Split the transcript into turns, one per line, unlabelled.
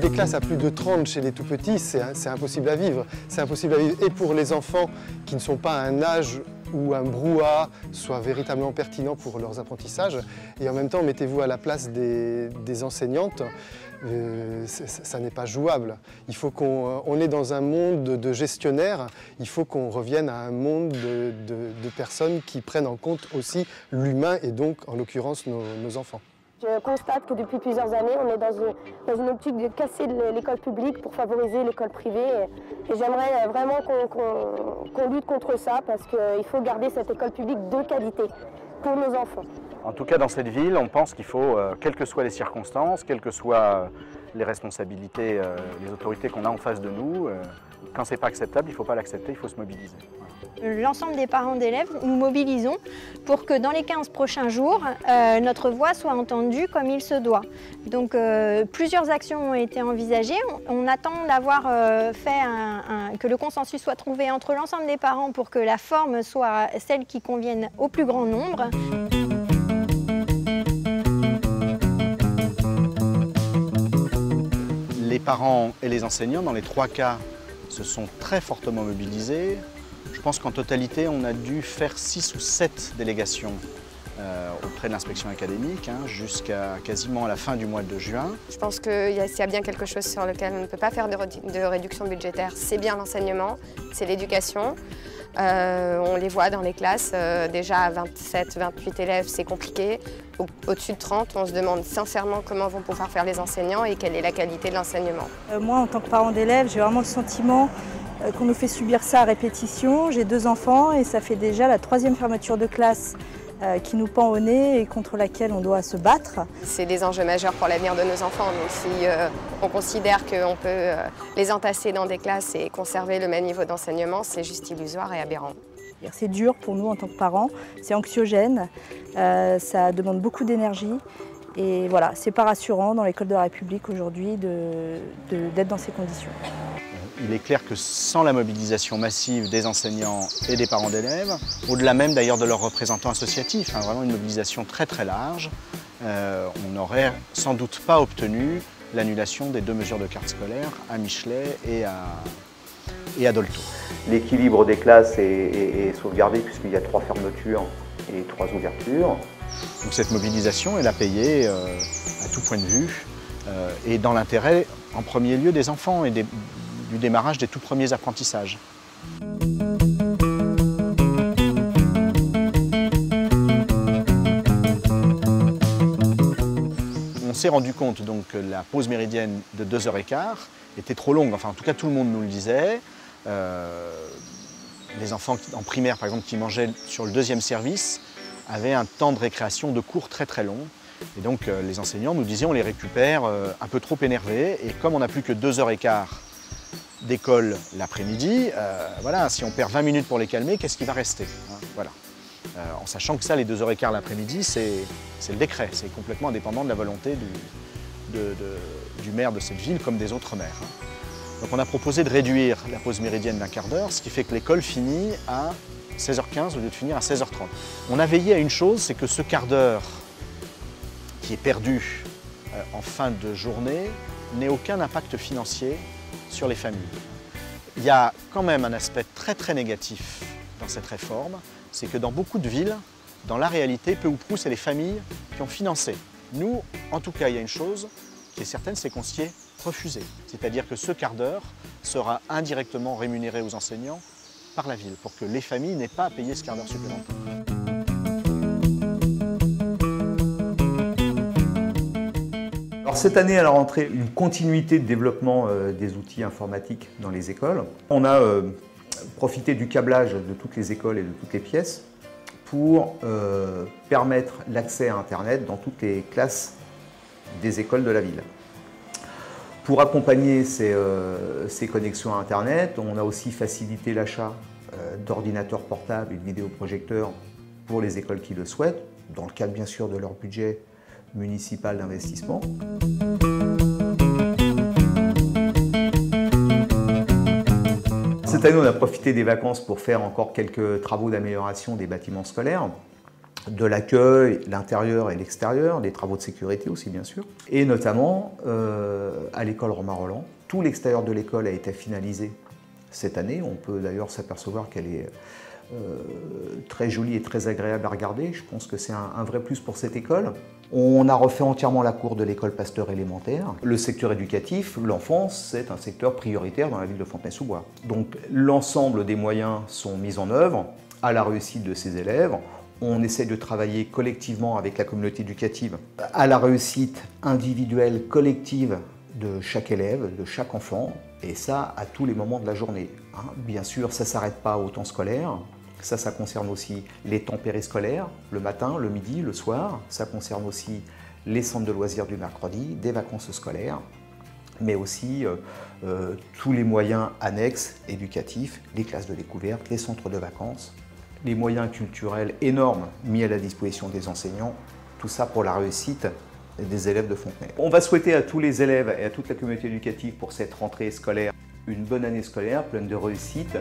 Des classes à plus de 30 chez les tout-petits, c'est impossible à vivre. C'est impossible à vivre et pour les enfants qui ne sont pas à un âge où un brouhaha soit véritablement pertinent pour leurs apprentissages. Et en même temps, mettez-vous à la place des enseignantes, ça n'est pas jouable. Il faut on est dans un monde de gestionnaires, il faut qu'on revienne à un monde de personnes qui prennent en compte aussi l'humain et donc, en l'occurrence, nos enfants.
Je constate que depuis plusieurs années, on est dans une optique de casser l'école publique pour favoriser l'école privée. Et j'aimerais vraiment qu'on lutte contre ça parce qu'il faut garder cette école publique de qualité pour nos enfants.
En tout cas, dans cette ville, on pense qu'il faut, quelles que soient les circonstances, quelles que soient les responsabilités, les autorités qu'on a en face de nous, quand ce n'est pas acceptable, il ne faut pas l'accepter, il faut se mobiliser.
L'ensemble des parents d'élèves, nous mobilisons pour que dans les 15 prochains jours, notre voix soit entendue comme il se doit. Donc plusieurs actions ont été envisagées. On attend d'avoir que le consensus soit trouvé entre l'ensemble des parents pour que la forme soit celle qui convienne au plus grand nombre.
Les parents et les enseignants, dans les 3 cas, se sont très fortement mobilisés. Je pense qu'en totalité, on a dû faire 6 ou 7 délégations auprès de l'inspection académique, jusqu'à quasiment la fin du mois de juin.
Je pense qu'il y a bien quelque chose sur lequel on ne peut pas faire de réduction budgétaire. C'est bien l'enseignement, c'est l'éducation. On les voit dans les classes, déjà à 27, 28 élèves, c'est compliqué. Au-dessus de 30, on se demande sincèrement comment vont pouvoir faire les enseignants et quelle est la qualité de l'enseignement.
Moi, en tant que parent d'élève, j'ai vraiment le sentiment qu'on nous fait subir ça à répétition. J'ai 2 enfants et ça fait déjà la 3e fermeture de classe qui nous pend au nez et contre laquelle on doit se battre.
C'est des enjeux majeurs pour l'avenir de nos enfants. Donc si on considère qu'on peut les entasser dans des classes et conserver le même niveau d'enseignement, c'est juste illusoire et aberrant.
C'est dur pour nous en tant que parents, c'est anxiogène, ça demande beaucoup d'énergie. Et voilà, c'est pas rassurant dans l'école de la République aujourd'hui d'être dans ces conditions.
Il est clair que sans la mobilisation massive des enseignants et des parents d'élèves, au-delà même d'ailleurs de leurs représentants associatifs, vraiment une mobilisation très très large, on n'aurait sans doute pas obtenu l'annulation des 2 mesures de carte scolaire à Michelet et à Dolto.
L'équilibre des classes est sauvegardé puisqu'il y a 3 fermetures et 3 ouvertures.
Donc cette mobilisation, elle a payé à tout point de vue et dans l'intérêt en premier lieu des enfants et du démarrage des tout premiers apprentissages. On s'est rendu compte donc que la pause méridienne de 2h15 était trop longue, enfin en tout cas tout le monde nous le disait. Les enfants en primaire par exemple qui mangeaient sur le 2e service avaient un temps de récréation de cours très très long. Et donc les enseignants nous disaient on les récupère un peu trop énervés et comme on n'a plus que 2h15 d'école l'après-midi, voilà, si on perd 20 minutes pour les calmer, qu'est-ce qui va rester, voilà. En sachant que ça, les 2h15 l'après-midi, c'est le décret, c'est complètement indépendant de la volonté du maire de cette ville comme des autres maires. Donc on a proposé de réduire la pause méridienne d'1 quart d'heure, ce qui fait que l'école finit à 16h15 au lieu de finir à 16h30. On a veillé à une chose, c'est que ce quart d'heure qui est perdu en fin de journée n'ait aucun impact financier sur les familles. Il y a quand même un aspect très très négatif dans cette réforme, c'est que dans beaucoup de villes, dans la réalité, peu ou prou, c'est les familles qui ont financé. Nous, en tout cas, il y a une chose qui est certaine, c'est qu'on s'y est refusé. C'est-à-dire que ce quart d'heure sera indirectement rémunéré aux enseignants par la ville, pour que les familles n'aient pas à payer ce quart d'heure supplémentaire.
Alors cette année, à la rentrée, une continuité de développement des outils informatiques dans les écoles. On a profité du câblage de toutes les écoles et de toutes les pièces pour permettre l'accès à Internet dans toutes les classes des écoles de la ville. Pour accompagner ces connexions à Internet, on a aussi facilité l'achat d'ordinateurs portables et de vidéoprojecteurs pour les écoles qui le souhaitent, dans le cadre bien sûr de leur budget municipal d'investissement. Cette année, on a profité des vacances pour faire encore quelques travaux d'amélioration des bâtiments scolaires, de l'accueil, l'intérieur et l'extérieur, des travaux de sécurité aussi bien sûr. Et notamment à l'école Romain Rolland. Tout l'extérieur de l'école a été finalisé cette année. On peut d'ailleurs s'apercevoir qu'elle est très jolie et très agréable à regarder. Je pense que c'est un vrai plus pour cette école. On a refait entièrement la cour de l'école Pasteur élémentaire. Le secteur éducatif, l'enfance, c'est un secteur prioritaire dans la ville de Fontenay-sous-Bois. Donc l'ensemble des moyens sont mis en œuvre à la réussite de ces élèves. On essaie de travailler collectivement avec la communauté éducative à la réussite individuelle, collective de chaque élève, de chaque enfant, et ça à tous les moments de la journée. Bien sûr, ça ne s'arrête pas au temps scolaire. Ça concerne aussi les temps périscolaires, le matin, le midi, le soir. Ça concerne aussi les centres de loisirs du mercredi, des vacances scolaires, mais aussi tous les moyens annexes éducatifs, les classes de découverte, les centres de vacances, les moyens culturels énormes mis à la disposition des enseignants, tout ça pour la réussite des élèves de Fontenay. On va souhaiter à tous les élèves et à toute la communauté éducative pour cette rentrée scolaire une bonne année scolaire pleine de réussite.